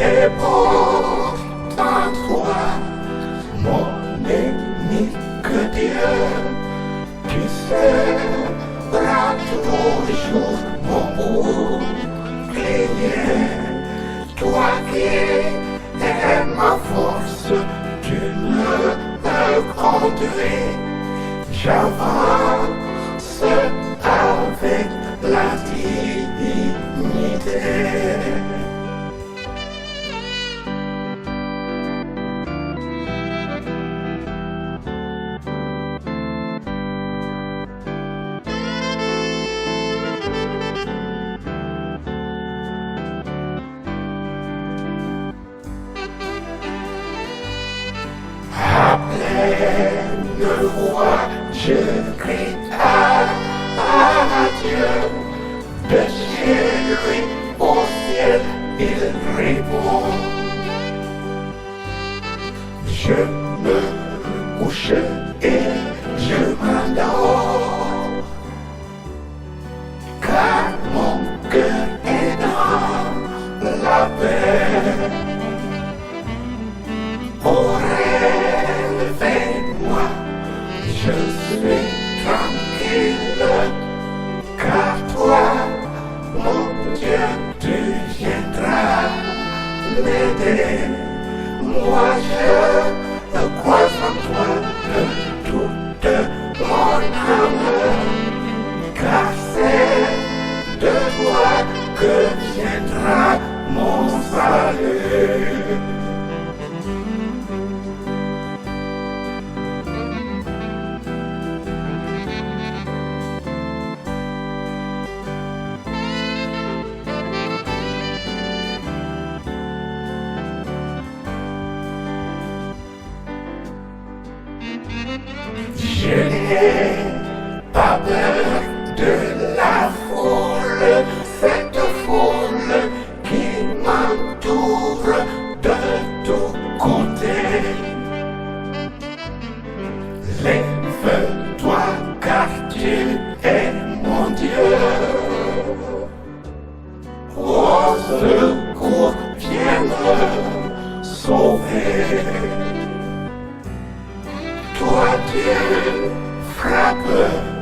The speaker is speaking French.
est pourtant toi, mon unique Dieu. Tu seras toujours mon bouclier, toi qui es ma force, tu me conduis. J'avance avec la dignité. À pleine voix, je crie à Dieu. De chez lui au ciel, il répond. Je me couche et je m'endors, car mon cœur est dans la paix. Réveille-moi, je suis tranquille, car toi, mon Dieu, tu viendras m'aider. Moi, je crois en toi de toute mon âme, car c'est de toi que viendra mon salut. Je n'ai pas peur de la foule, cette foule qui m'entoure de tous côtés. Lève-toi car tu es mon Dieu. Au secours, viens me sauver. Toi, Dieu, frappe